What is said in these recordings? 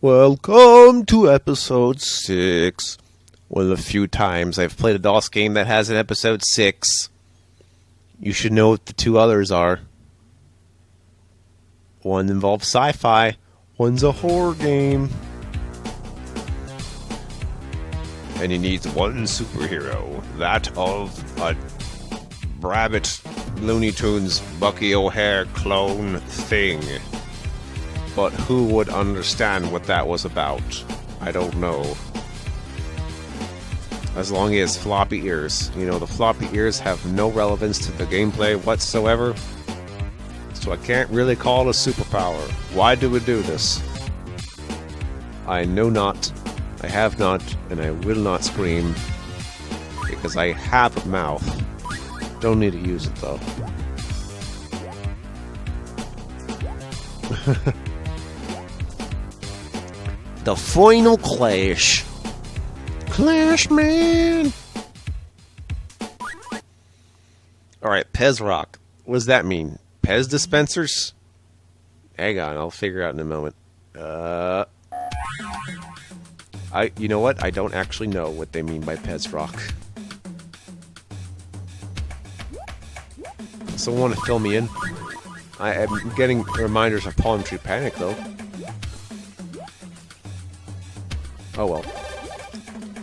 Welcome to episode 6. One of the few times I've played a DOS game that has an episode 6. You should know what the two others are. One involves sci-fi, one's a horror game. And he needs one superhero, that of a Rabbit Looney Tunes Bucky O'Hare clone thing. But who would understand what that was about? I don't know. As long as he has floppy ears. You know, the floppy ears have no relevance to the gameplay whatsoever. So I can't really call it a superpower. Why do we do this? I know not, I have not, and I will not scream. Because I have a mouth. Don't need to use it though. The final clash. Clash, man! Alright, Pez Rock. What does that mean? Pez dispensers? Hang on, I'll figure out in a moment. You know what? I don't actually know what they mean by Pez Rock. Someone want to fill me in? I am getting reminders of Palm Tree Panic, though. Oh well.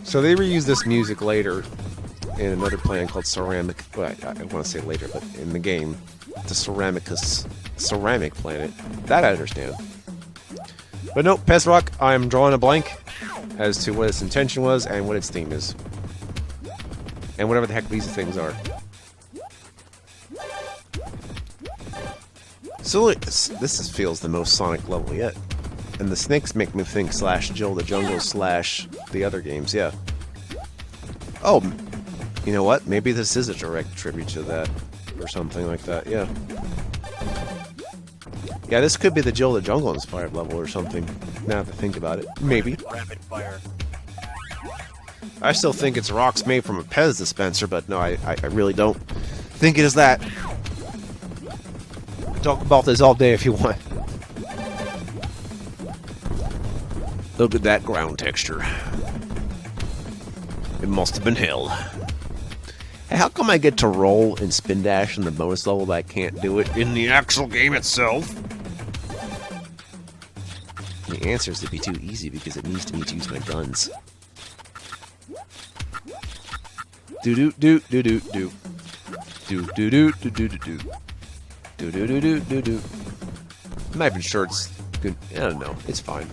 So they reuse this music later in another planet called Ceramic. Well, I want to say later, but in the game, the Ceramic planet. That I understand. But no, Pez Rock, I'm drawing a blank as to what its intention was and what its theme is. And whatever the heck these things are. So this feels the most Sonic level yet. And the snakes make me think / Jill the Jungle / the other games, yeah. Oh, you know what? Maybe this is a direct tribute to that. Or something like that, yeah. Yeah, this could be the Jill the Jungle inspired level or something. Now that I think about it. Maybe. Rapid fire. I still think it's rocks made from a Pez dispenser, but no, I really don't think it is that. Talk about this all day if you want. Look at that ground texture. It must have been hell. Hey, how come I get to roll and spin dash in the bonus level, but I can't do it in the actual game itself? The answer is to be too easy because it needs me to use my guns. Do do do do do do do do do do do do do do do do do do. I'm not even sure it's good. I don't know. It's fine.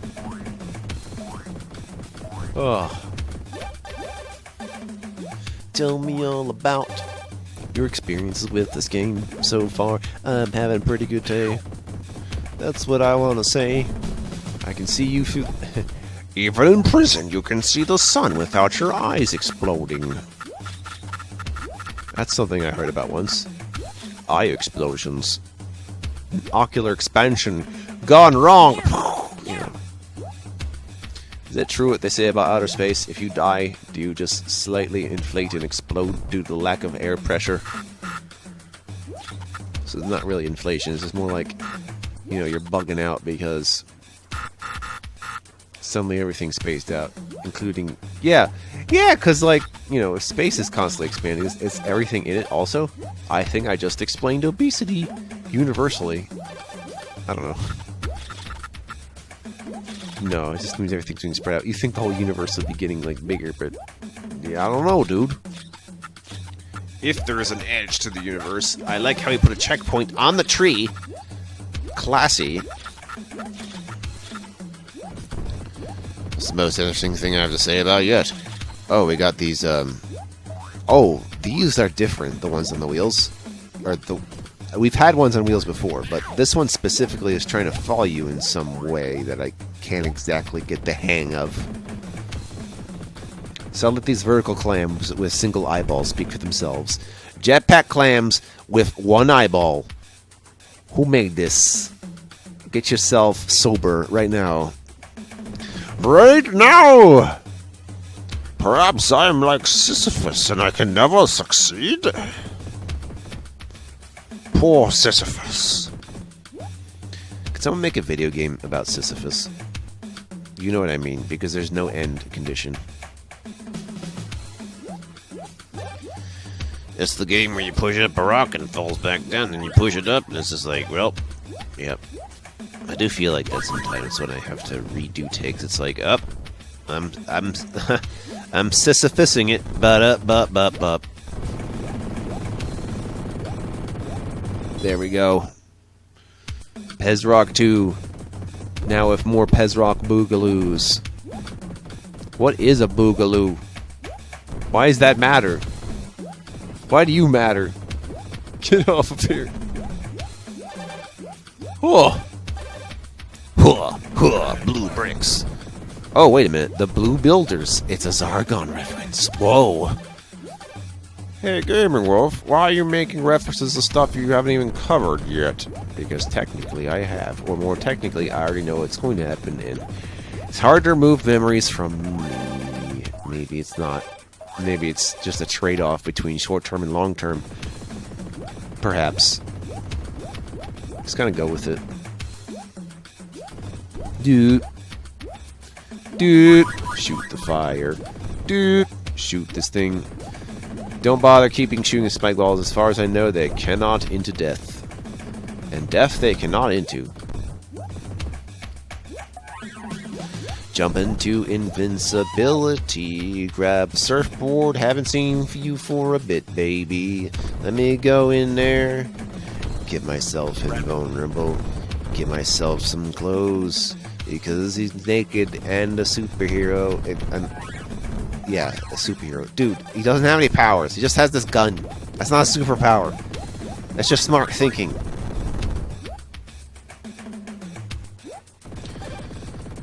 Oh. Tell me all about your experiences with this game so far. I'm having a pretty good day. That's what I want to say. I can see you feel... Even in prison, you can see the sun without your eyes exploding. That's something I heard about once. Eye explosions. Ocular expansion. Gone wrong! Yeah. Is it true what they say about outer space? If you die, do you just slightly inflate and explode due to the lack of air pressure? So it's not really inflation, it's just more like, you know, you're bugging out because suddenly everything's spaced out, including... Yeah, because, like, you know, if space is constantly expanding, it's everything in it also. I think I just explained obesity universally. I don't know. No, it just means everything's being spread out. You think the whole universe would be getting, like, bigger, but... Yeah, I don't know, dude. If there is an edge to the universe, I like how he put a checkpoint on the tree. Classy. It's the most interesting thing I have to say about yet. Oh, we got these, Oh, these are different, the ones on the wheels. Or the... We've had ones on wheels before, but this one specifically is trying to follow you in some way that I can't exactly get the hang of. So I'll let these vertical clams with single eyeballs speak for themselves. Jetpack clams with one eyeball. Who made this? Get yourself sober right now. Right now! Perhaps I'm like Sisyphus and I can never succeed. Poor Sisyphus. Could someone make a video game about Sisyphus? You know what I mean, because there's no end condition. It's the game where you push up a rock and it falls back down, and you push it up, and it's just like, well, yep. I do feel like that sometimes when I have to redo takes. It's like, up, I'm Sisyphusing it, but. There we go. Pez Rock 2. Now with more Pez Rock Boogaloos. What is a Boogaloo? Why does that matter? Why do you matter? Get off of here. Oh. Blue bricks. Oh, wait a minute. The Blue Builders. It's a Zargon reference. Whoa. Hey, Gaming Wolf, why are you making references to stuff you haven't even covered yet? Because technically I have. Or more technically, I already know what's going to happen, and it's hard to remove memories from me. Maybe it's not. Maybe it's just a trade-off between short-term and long-term. Perhaps. Just kind of go with it. Dude. Shoot the fire. Dude. Shoot this thing. Don't bother shooting the spike balls. As far as I know, they cannot into death. And death they cannot into. Jump into invincibility. Grab the surfboard. Haven't seen you for a bit, baby. Let me go in there. Get myself invulnerable. Get myself some clothes. Because he's naked and a superhero. Yeah, a superhero. Dude, he doesn't have any powers. He just has this gun. That's not a superpower. That's just smart thinking.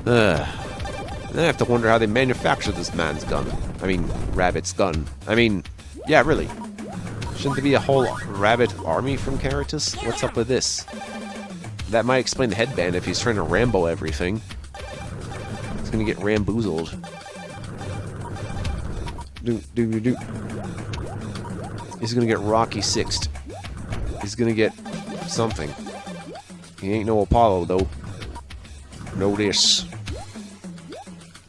Then I have to wonder how they manufacture this man's gun. I mean, Rabbit's gun. I mean, yeah, really. Shouldn't there be a whole rabbit army from Caritas? What's up with this? That might explain the headband if he's trying to Rambo everything. He's gonna get ramboozled. He's gonna get Rocky Sixth. He's gonna get something. He ain't no Apollo, though. Know this.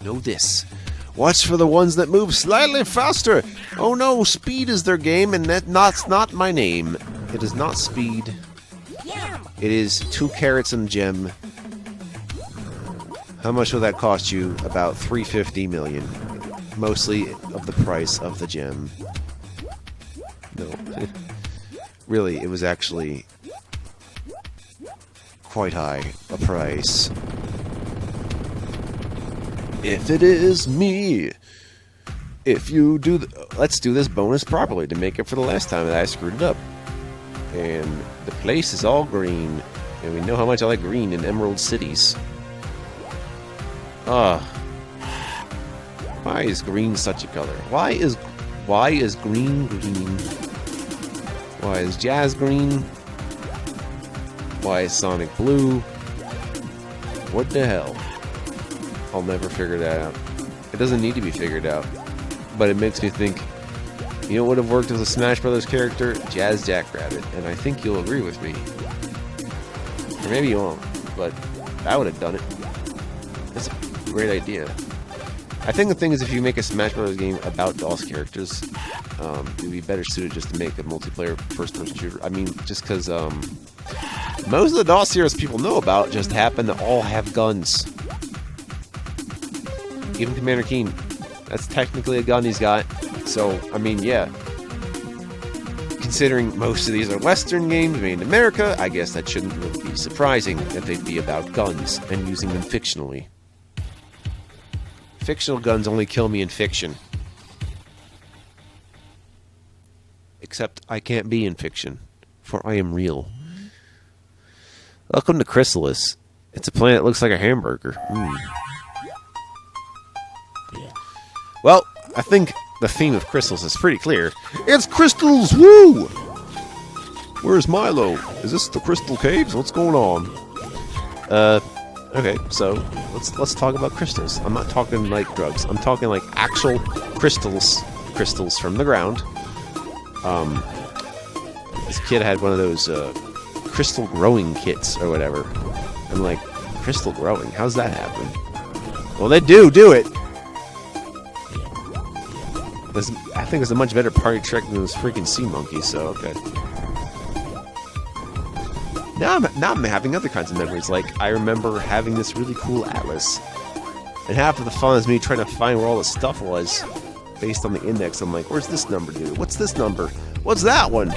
Know this. Watch for the ones that move slightly faster. Oh no, speed is their game, and that's not my name. It is not speed. It is 2 carrots and a gem. How much will that cost you? About 350 million. Mostly of the price of the gem. No. Really, it was actually quite high a price. If it is me. If you do... let's do this bonus properly to make up for the last time that I screwed it up. And the place is all green. And we know how much I like green in Emerald Cities. Why is green such a color? Why is green green? Why is Jazz green? Why is Sonic blue? What the hell? I'll never figure that out. It doesn't need to be figured out. But it makes me think, you know what would have worked as a Smash Brothers character? Jazz Jackrabbit. And I think you'll agree with me. Or maybe you won't, but I would have done it. That's a great idea. I think the thing is, if you make a Smash Brothers game about DOS characters, it would be better suited just to make a multiplayer first-person shooter. I mean, just because most of the DOS heroes people know about just happen to all have guns. Even Commander Keen. That's technically a gun he's got. So, I mean, yeah. Considering most of these are Western games made in America, I guess that shouldn't really be surprising that they'd be about guns and using them fictionally. Fictional guns only kill me in fiction. Except I can't be in fiction, for I am real. Welcome to Chrysalis. It's a planet that looks like a hamburger. Well, I think the theme of Crystals is pretty clear. It's crystals! Woo! Where's Milo? Is this the Crystal Caves? What's going on? Okay, so let's talk about crystals. I'm not talking like drugs. I'm talking like actual crystals from the ground. This kid had one of those crystal growing kits or whatever. I'm like, crystal growing? How's that happen? Well, they do it. I think it's a much better party trick than those freaking sea monkeys, so okay. Now I'm having other kinds of memories, like I remember having this really cool atlas. And half of the fun is me trying to find where all the stuff was based on the index. I'm like, where's this number, dude? What's this number? What's that one?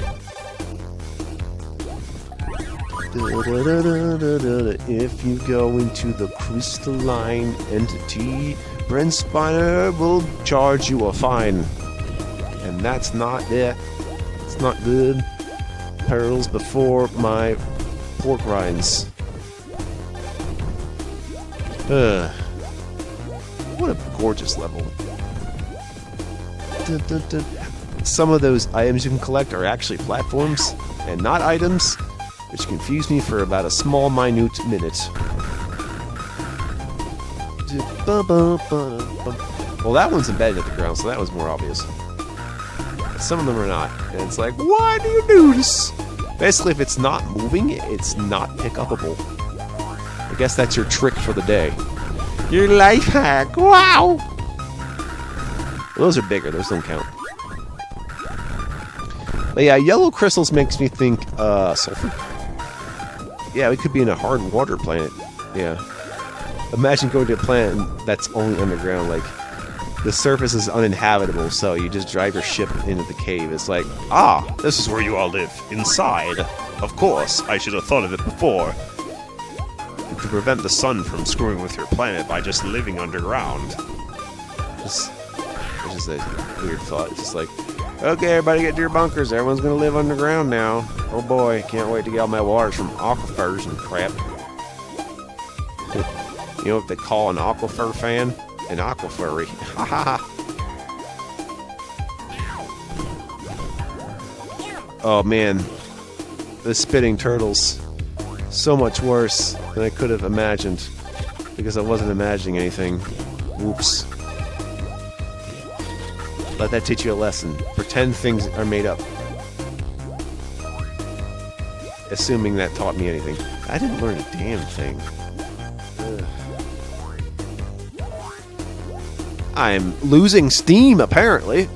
If you go into the crystalline entity, Brent Spiner will charge you a fine. And that's not it. It's not good. Pearls before my pork rinds. What a gorgeous level. Some of those items you can collect are actually platforms and not items, which confused me for about a small, minute minute. Well, that one's embedded at the ground, so that was more obvious. Some of them are not. And it's like, why do you do this? Basically, if it's not moving, it's not pick-upable. I guess that's your trick for the day. Your life hack! Wow! Those are bigger. Those don't count. But yeah, yellow crystals makes me think, sulfur? Yeah, we could be in a hard water planet. Yeah. Imagine going to a planet that's only underground, like, the surface is uninhabitable, so you just drive your ship into the cave. It's like, ah, this is where you all live, inside. Of course, I should have thought of it before. You could prevent the sun from screwing with your planet by just living underground. It's just a weird thought. It's just like, okay, everybody get to your bunkers. Everyone's gonna live underground now. Oh boy, can't wait to get all my waters from aquifers and crap. You know what they call an aquifer fan? An aquafurry. Ha ha ha. Oh man. The spitting turtles. So much worse than I could have imagined. Because I wasn't imagining anything. Whoops. Let that teach you a lesson. Pretend things are made up. Assuming that taught me anything. I didn't learn a damn thing. Ugh. I'm losing steam, apparently.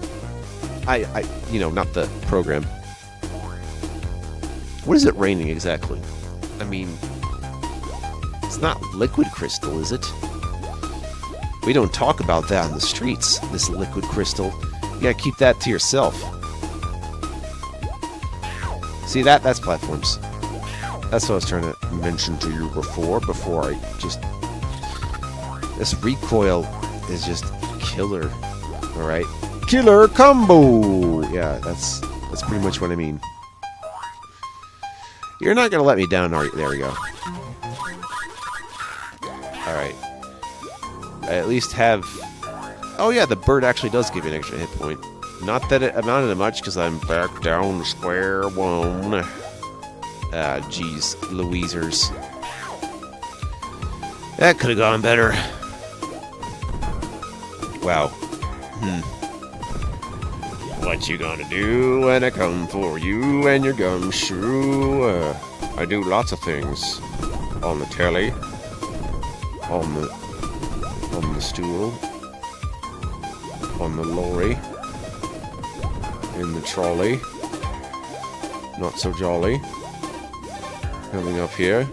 You know, not the program. What is it raining exactly? I mean, it's not liquid crystal, is it? We don't talk about that in the streets, this liquid crystal. You gotta keep that to yourself. See, that's platforms. That's what I was trying to mention to you before I just... This recoil is just killer. Alright. Killer combo! Yeah, that's pretty much what I mean. You're not gonna let me down, are you? There we go. Alright. I at least have... Oh yeah, the bird actually does give you an extra hit point. Not that it amounted to much, because I'm back down to square one. Ah, jeez. Louisers. That could have gone better. Wow. What you gonna do when I come for you and your gumshoe? I do lots of things. On the telly. On the stool. On the lorry. In the trolley. Not so jolly. Coming up here.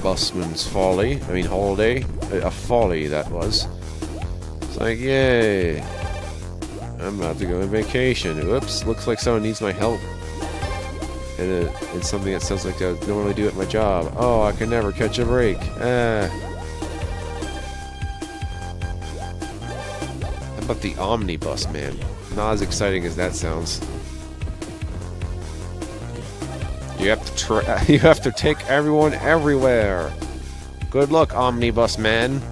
Busman's folly. I mean holiday. A folly, that was. It's like, yay. I'm about to go on vacation. Oops, looks like someone needs my help. And it's something that sounds like I normally do at my job. Oh, I can never catch a break. How about the omnibus, man? Not as exciting as that sounds. You have to take everyone everywhere. Good luck, omnibus man.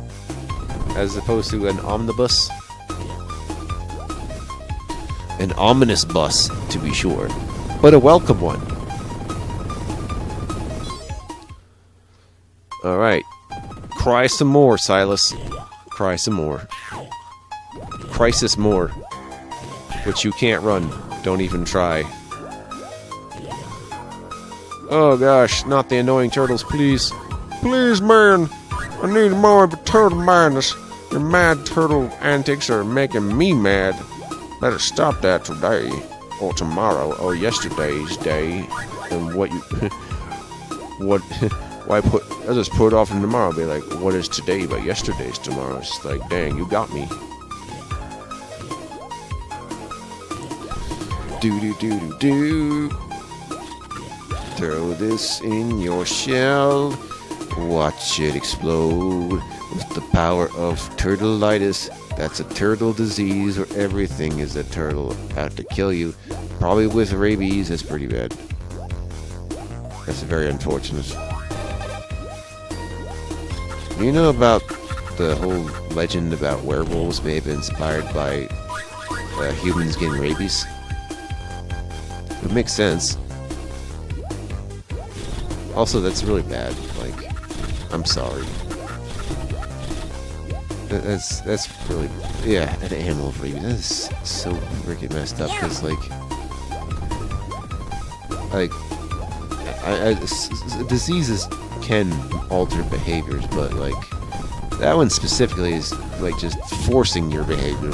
As opposed to an omnibus. An ominous bus, to be sure. But a welcome one. Alright. Cry some more, Silas. Cry some more. Crisis more. Which you can't run. Don't even try. Oh gosh, not the annoying turtles, please. Please, man. I need more of a turtle madness. Your mad turtle antics are making me mad. Better stop that today, or tomorrow, or yesterday's day. And what you... what... Why put... I'll just put it off in tomorrow. Be like, what is today but yesterday's tomorrow? It's like, dang, you got me. Do-do-do-do-do. Throw this in your shell. Watch it explode with the power of turtleitis. That's a turtle disease where everything is a turtle out to kill you. Probably with rabies. That's pretty bad. That's very unfortunate. Do you know about the whole legend about werewolves may have been inspired by humans getting rabies? It makes sense. Also, that's really bad. Like, I'm sorry. That's really... Yeah, an animal rabies. That is so freaking messed up, because, diseases can alter behaviors, but, that one specifically is, just forcing your behavior.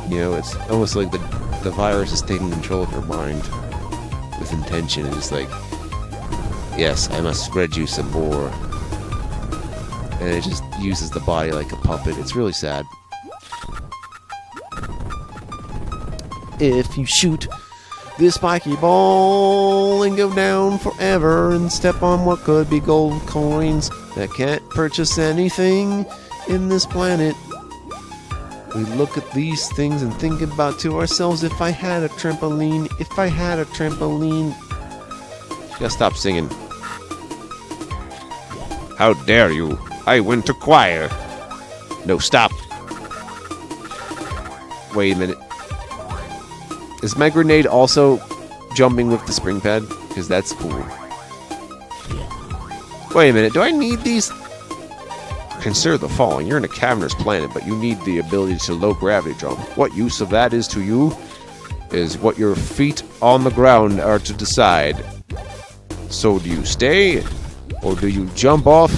You know, it's almost like the virus is taking control of your mind with intention. It's like, yes, I must spread you some more. And it just uses the body like a puppet. It's really sad. If you shoot this spiky ball and go down forever and step on what could be gold coins that can't purchase anything in this planet, we look at these things and think about to ourselves, if I had a trampoline, if I had a trampoline. You gotta stop singing. How dare you? I went to choir. No, stop. Wait a minute. Is my grenade also jumping with the spring pad? Because that's cool. Wait a minute. Do I need these? Consider the following. You're in a cavernous planet, but you need the ability to low gravity jump. What use of that is to you is what your feet on the ground are to decide. So do you stay, or do you jump off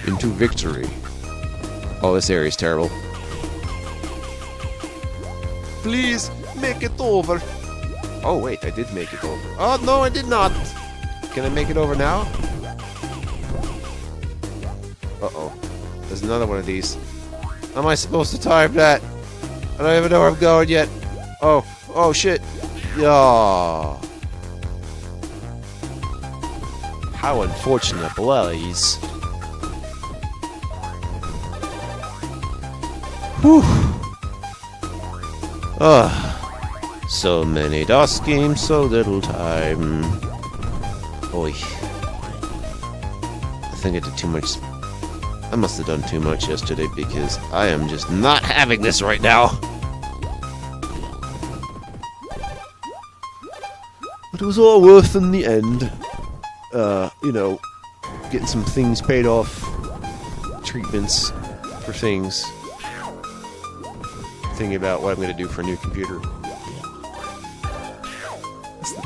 into victory? Oh, this area is terrible. Please, make it over. Oh, wait, I did make it over. Oh, no, I did not. Can I make it over now? Uh-oh. There's another one of these. How am I supposed to time that? I don't even know where I'm going yet. Oh, shit. Yeah. How unfortunate, Blaze. Whew. So many DOS games, so little time. Oi. I think I did too much. I must have done too much yesterday because I am just not having this right now. But it was all worth in the end. You know, getting some things paid off. Treatments for things. Thinking about what I'm going to do for a new computer.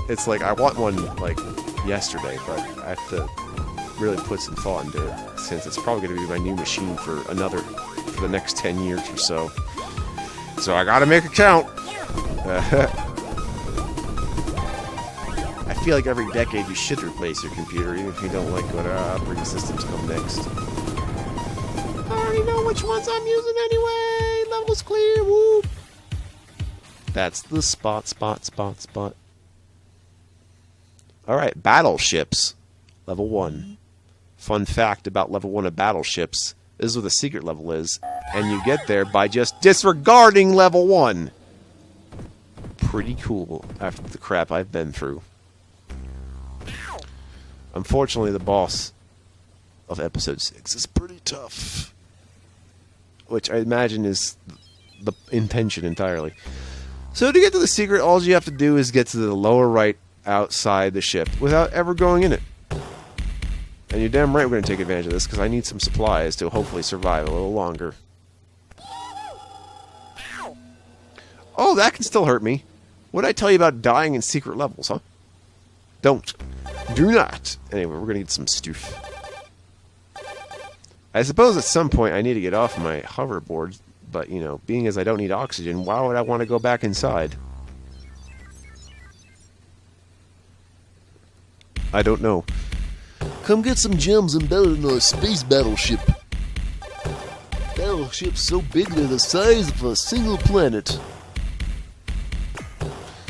It's like, I want one, yesterday, but I have to really put some thought into it, since it's probably going to be my new machine for the next 10 years or so. So I gotta make it count! I feel like every decade you should replace your computer, even if you don't like what operating systems come next. I already know which ones I'm using anyway! Level's clear, whoop! That's the spot. Alright, battleships. Level 1. Fun fact about level 1 of battleships. This is what the secret level is. And you get there by just disregarding level 1. Pretty cool after the crap I've been through. Unfortunately, the boss of episode 6 is pretty tough. Which I imagine is the intention entirely. So to get to the secret, all you have to do is get to the lower right outside the ship without ever going in it. And you're damn right we're going to take advantage of this, because I need some supplies to hopefully survive a little longer. Oh, that can still hurt me. What did I tell you about dying in secret levels, huh? Don't. Do not. Anyway, we're going to get some stuff. I suppose at some point I need to get off my hoverboard, but, you know, being as I don't need oxygen, why would I want to go back inside? I don't know. Come get some gems and build in our space battleship. Battleships so big they're the size of a single planet.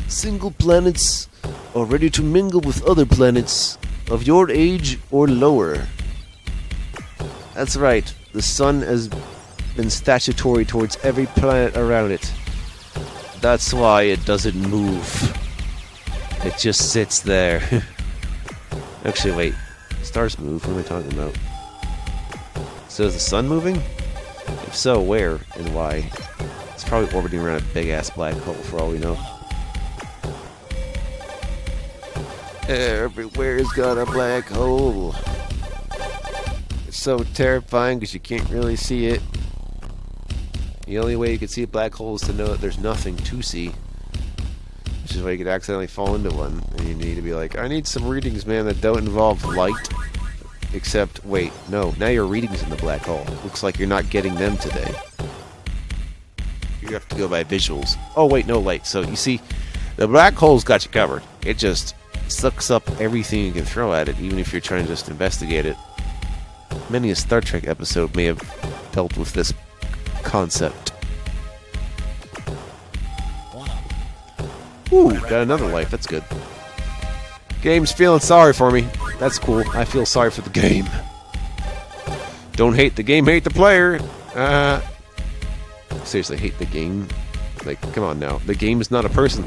Single planets are ready to mingle with other planets of your age or lower. That's right. The sun has been statutory towards every planet around it. That's why it doesn't move. It just sits there. Actually, wait. Stars move. What am I talking about? So is the sun moving? If so, where and why? It's probably orbiting around a big-ass black hole for all we know. Everywhere's got a black hole. It's so terrifying because you can't really see it. The only way you can see a black hole is to know that there's nothing to see. Which is why you could accidentally fall into one. And you need to be like, I need some readings, man, that don't involve light. Except, wait, no, now your readings in the black hole. Looks like you're not getting them today. You have to go by visuals. Oh, wait, no light. So, you see, the black hole's got you covered. It just sucks up everything you can throw at it, even if you're trying to just investigate it. Many a Star Trek episode may have dealt with this concept. Ooh, got another life. That's good. Game's feeling sorry for me. That's cool. I feel sorry for the game. Don't hate the game, hate the player. Seriously, hate the game. Like, come on now. The game is not a person.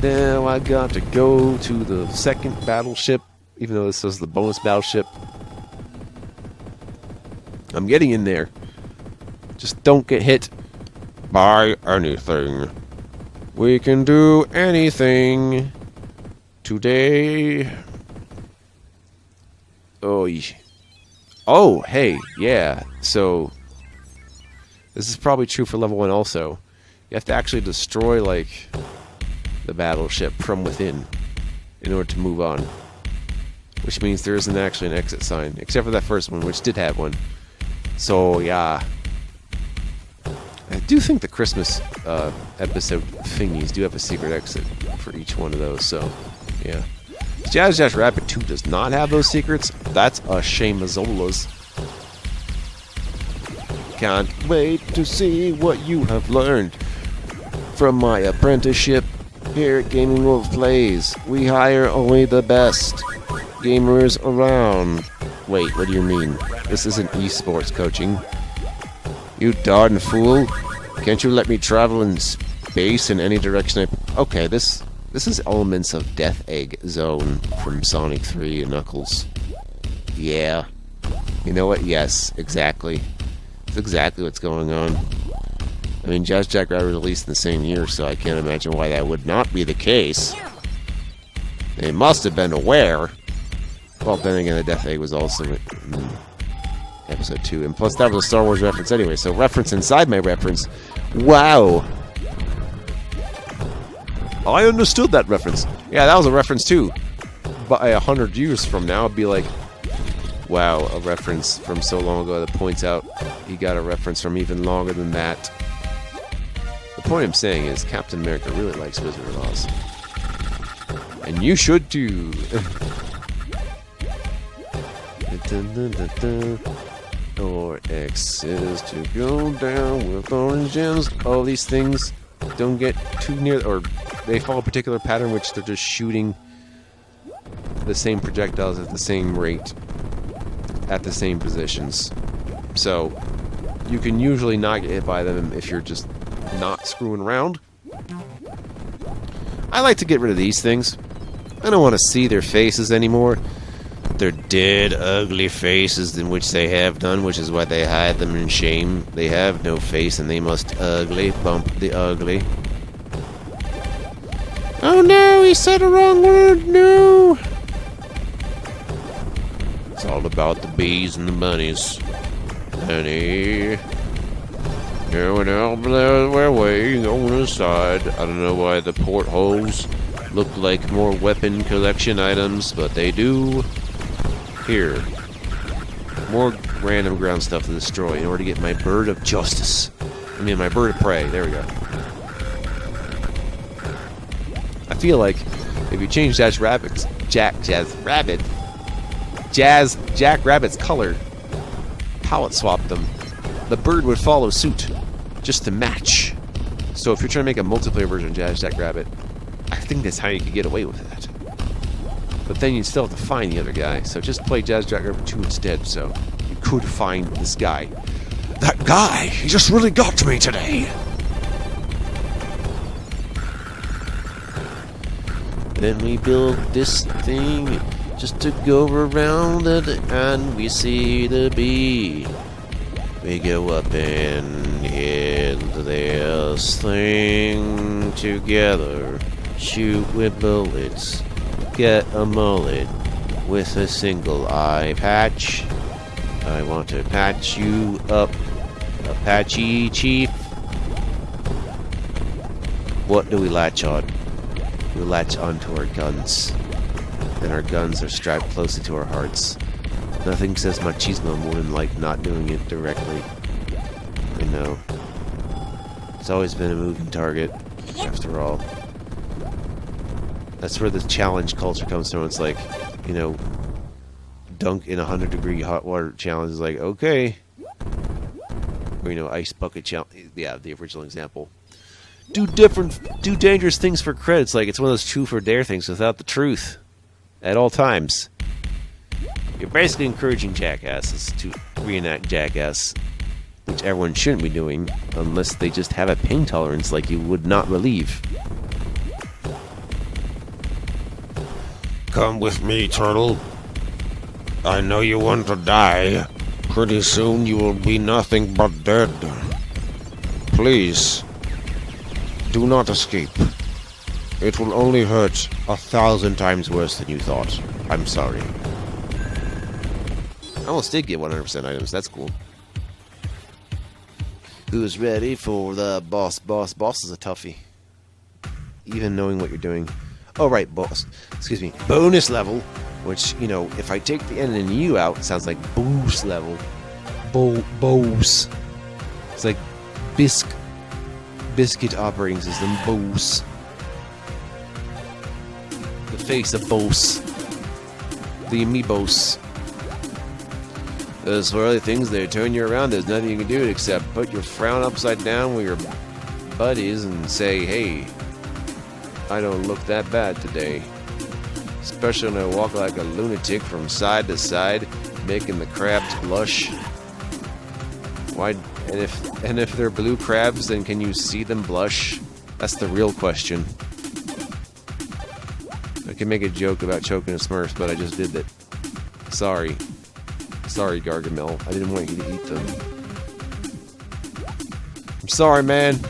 Now I got to go to the second battleship, even though this is the bonus battleship. I'm getting in there. Just don't get hit by anything. We can do anything today. Oh, hey, yeah. So, this is probably true for level 1 also. You have to actually destroy, like, the battleship from within in order to move on. Which means there isn't actually an exit sign, except for that first one, which did have one. So, yeah. I do think the Christmas episode thingies do have a secret exit for each one of those, so, yeah. Jackrabbit 2 does not have those secrets. That's a shame-a-zola's. Can't wait to see what you have learned from my apprenticeship here at Gaming Wolf Plays. We hire only the best gamers around. Wait, what do you mean? This isn't esports coaching. You darn fool. Can't you let me travel in space in any direction Okay, this is elements of Death Egg Zone from Sonic 3 and Knuckles. Yeah. You know what? Yes, exactly. That's exactly what's going on. I mean, Jackrabbit was released in the same year, so I can't imagine why that would not be the case. They must have been aware. Well, then again, the Death Egg was also in Episode 2. And plus, that was a Star Wars reference anyway, so reference inside my reference. Wow. I understood that reference. Yeah, that was a reference too. But 100 years from now, it'd be like, wow, a reference from so long ago that points out he got a reference from even longer than that. The point I'm saying is Captain America really likes Wizard of Oz. And you should too. Or X is to go down with orange gems. All these things don't get too near, or they follow a particular pattern which they're just shooting the same projectiles at the same rate at the same positions. So you can usually not get hit by them if you're just not screwing around. I like to get rid of these things. I don't want to see their faces anymore. Their dead, ugly faces in which they have done, which is why they hide them in shame. They have no face and they must ugly bump the ugly. Oh no, he said a wrong word, no! It's all about the bees and the bunnies. Honey. Going out the way on the side. I don't know why the portholes look like more weapon collection items, but they do. Here. More random ground stuff to destroy in order to get my bird of justice. I mean, my bird of prey. There we go. I feel like if you change Jackrabbit's color, palette swap them, the bird would follow suit, just to match. So if you're trying to make a multiplayer version of Jackrabbit, I think that's how you could get away with that. But then you'd still have to find the other guy, so just play Jackrabbit 2 instead, so you could find this guy. That guy, he just really got to me today! Then we build this thing just to go around it, and we see the bee. We go up and hit this thing together. Shoot with bullets. Get a mullet with a single eye patch. I want to patch you up, Apache Chief. What do we latch on? We latch onto our guns. And our guns are strapped closely to our hearts. Nothing says machismo more than like not doing it directly. I know. It's always been a moving target, after all. That's where the challenge culture comes from. It's like, you know, dunk in 100-degree hot water challenge is like, okay. Or, you know, ice bucket challenge. Yeah, the original example. Do dangerous things for credits. Like, it's one of those truth or dare things without the truth. At all times. You're basically encouraging jackasses to reenact Jackass, which everyone shouldn't be doing, unless they just have a pain tolerance like you would not believe. Come with me, Turtle. I know you want to die. Pretty soon you will be nothing but dead. Please, do not escape. It will only hurt 1,000 times worse than you thought. I'm sorry. I almost did get 100% items. That's cool. Who's ready for the boss? Boss is a toughie. Even knowing what you're doing. Oh, right, boss. Excuse me. Bonus level, which, you know, if I take the N and U out, it sounds like boost level. Boss. It's like biscuit operating system. Boss. The face of boss. The amiibos. As for other things that turn you around, there's nothing you can do except put your frown upside down with your buddies and say, hey, I don't look that bad today. Especially when I walk like a lunatic from side to side, making the crabs blush. Why? And if they're blue crabs, then can you see them blush? That's the real question. I can make a joke about choking a Smurf, but I just did that. Sorry. Sorry, Gargamel. I didn't want you to eat them. I'm sorry, man.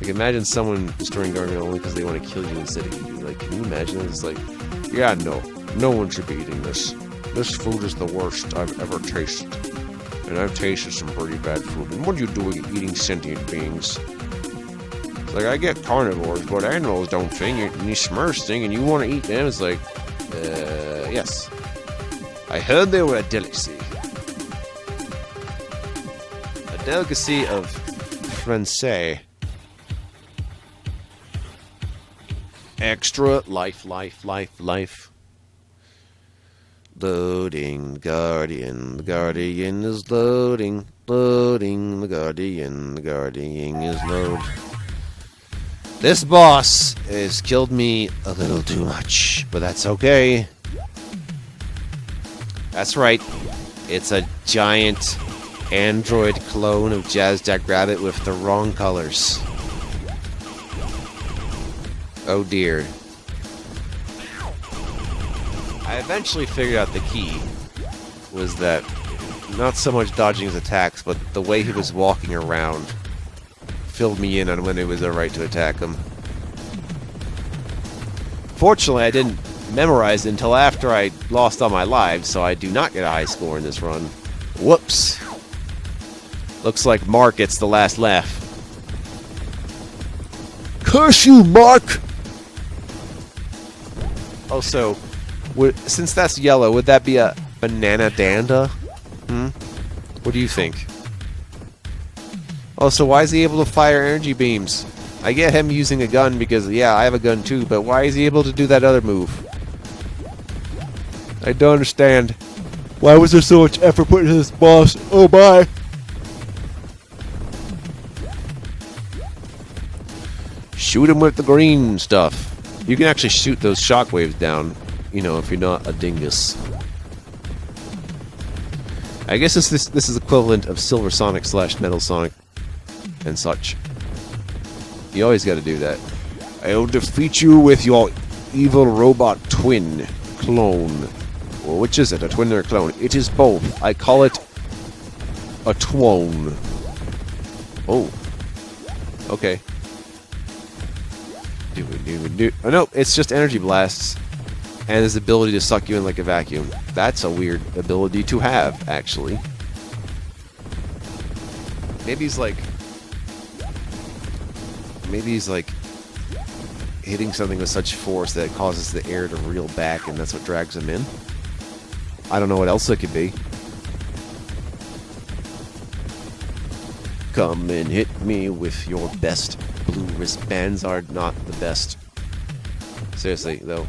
Like, imagine someone destroying Gargamel only because they want to kill you instead of you. Like, can you imagine? It's like, yeah, no one should be eating this. This food is the worst I've ever tasted. And I've tasted some pretty bad food. And what are you doing eating sentient beings? It's like, I get carnivores, but animals don't think, and these Smurfs think, and you want to eat them? It's like, yes. I heard they were a delicacy. A delicacy of Francais. Extra life. Loading, Guardian. The Guardian is loading. The Guardian is loading. This boss has killed me a little too much, but that's okay. That's right. It's a giant android clone of Jackrabbit with the wrong colors. Oh dear. I eventually figured out the key was that not so much dodging his attacks, but the way he was walking around filled me in on when it was alright to attack him. Fortunately, I didn't memorize it until after I lost all my lives, so I do not get a high score in this run. Whoops. Looks like Mark gets the last laugh. Curse you, Mark! Also, since that's yellow, would that be a banana danda? What do you think? Also, why is he able to fire energy beams? I get him using a gun because, yeah, I have a gun too, but why is he able to do that other move? I don't understand. Why was there so much effort put into this boss? Oh, bye! Shoot him with the green stuff. You can actually shoot those shockwaves down, you know, if you're not a dingus. I guess this is equivalent of Silver Sonic / Metal Sonic and such. You always got to do that. I'll defeat you with your evil robot twin clone. Well, which is it, a twin or a clone? It is both. I call it a twone. Oh. Okay. Oh no, it's just energy blasts. And his ability to suck you in like a vacuum. That's a weird ability to have, actually. Maybe he's like hitting something with such force that it causes the air to reel back, and that's what drags him in. I don't know what else it could be. Come and hit me with your best. Blue wristbands are not the best. Seriously, though.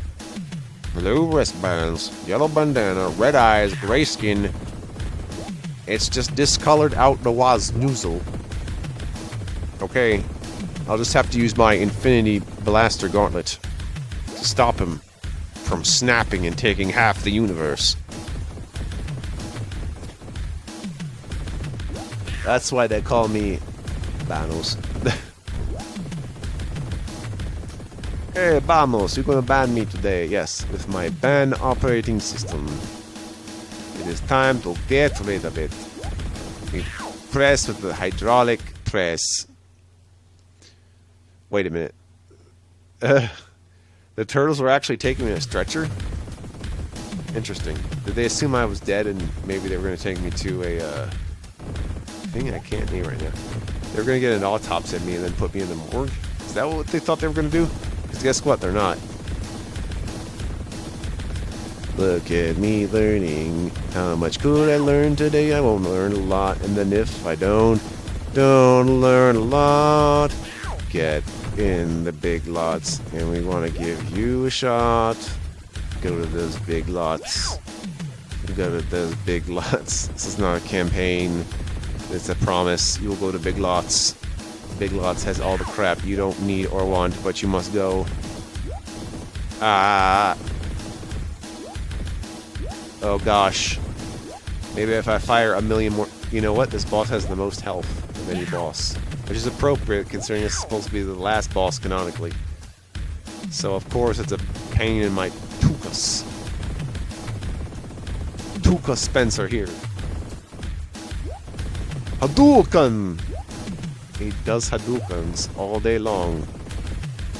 Blue wristbands, yellow bandana, red eyes, gray skin. It's just discolored out the waznoozle. Okay. I'll just have to use my Infinity Blaster Gauntlet to stop him from snapping and taking half the universe. That's why they call me Banos. Hey, Vamos, you're gonna ban me today. Yes, with my ban operating system. It is time to get rid of it. We press with the hydraulic press. Wait a minute. The turtles were actually taking me in a stretcher? Interesting. Did they assume I was dead and maybe they were going to take me to a thing I can't name right now? They were going to get an autopsy of me and then put me in the morgue? Is that what they thought they were going to do? Because guess what? They're not. Look at me learning. How much could I learn today? I won't learn a lot. And then if I don't learn a lot, get in the big lots. And we want to give you a shot. Go to those big lots. Go to those big lots. This is not a campaign. It's a promise. You will go to big lots. Big lots has all the crap you don't need or want, but you must go. Ah. Oh gosh. Maybe if I fire a million more... You know what? This boss has the most health of any boss. Which is appropriate considering it's supposed to be the last boss canonically. So of course it's a pain in my tuchus. Tuchus Spencer here. Hadouken! He does Hadoukens all day long.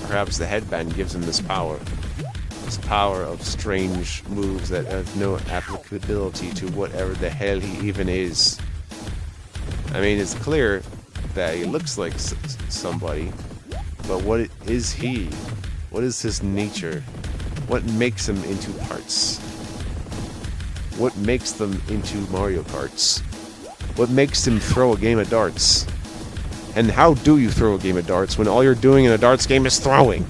Perhaps the headband gives him this power. This power of strange moves that have no applicability to whatever the hell he even is. I mean, it's clear that he looks like somebody, but what is he? What is his nature? What makes him into parts? What makes them into Mario Karts? What makes him throw a game of darts? And how do you throw a game of darts when all you're doing in a darts game is throwing?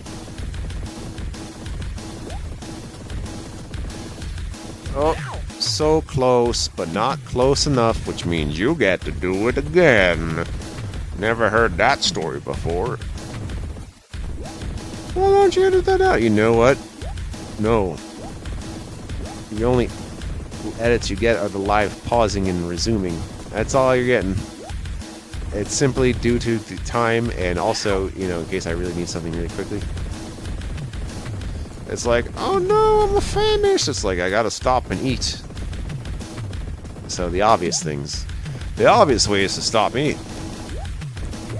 Oh, so close, but not close enough, which means you get to do it again. Never heard that story before. Well, don't you edit that out? You know what? No. The only edits you get are the live pausing and resuming. That's all you're getting. It's simply due to the time and also, you know, in case I really need something really quickly. It's like, oh no, I'm famished. It's like, I gotta stop and eat. So the obvious things. The obvious way is to stop and eat.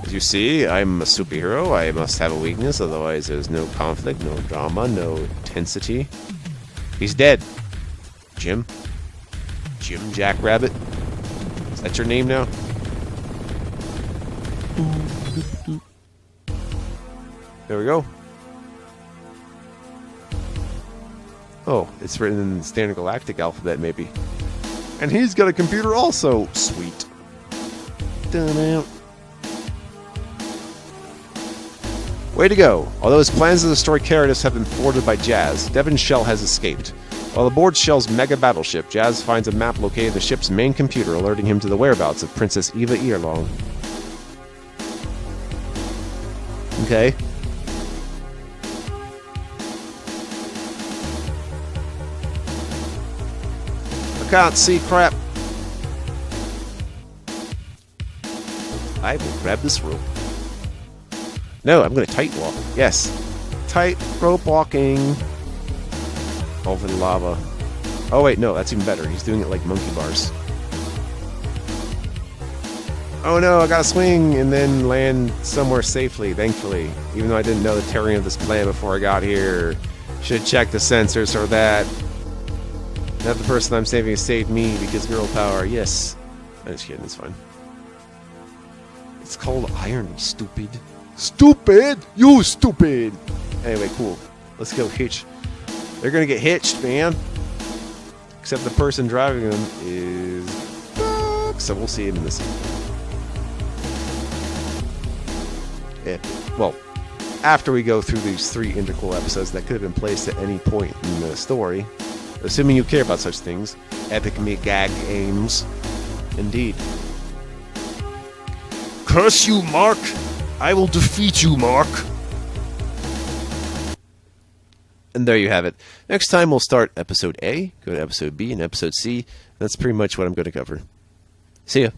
As you see, I'm a superhero. I must have a weakness, otherwise there's no conflict, no drama, no intensity. He's dead. Jim? Jim Jackrabbit? Is that your name now? There we go. Oh, it's written in the Standard Galactic alphabet, maybe. And he's got a computer also. Sweet. Dun-out. Way to go. Although his plans to destroy Caritas have been thwarted by Jazz, Devin's shell has escaped. While aboard Shell's mega battleship, Jazz finds a map located in the ship's main computer, alerting him to the whereabouts of Princess Eva Earlong. Okay. I can't see crap. I will grab this rope. No, I'm going to tight walk. Yes. Tight rope walking over the lava. Oh, wait, no, that's even better. He's doing it like monkey bars. Oh no, I gotta swing and then land somewhere safely, thankfully. Even though I didn't know the terrain of this plan before I got here. Should check the sensors or that. Not the person I'm saving saved me because girl power. Yes. I'm just kidding, it's fine. It's called irony, stupid. Stupid! You stupid! Anyway, cool. Let's go hitch. They're gonna get hitched, man. Except the person driving them is... So we'll see him in the scene. Yeah. Well, after we go through these 3 integral episodes that could have been placed at any point in the story, assuming you care about such things, epic me gag aims. Indeed. Curse you, Mark! I will defeat you, Mark! And there you have it. Next time we'll start episode A, go to episode B, and episode C. That's pretty much what I'm going to cover. See ya.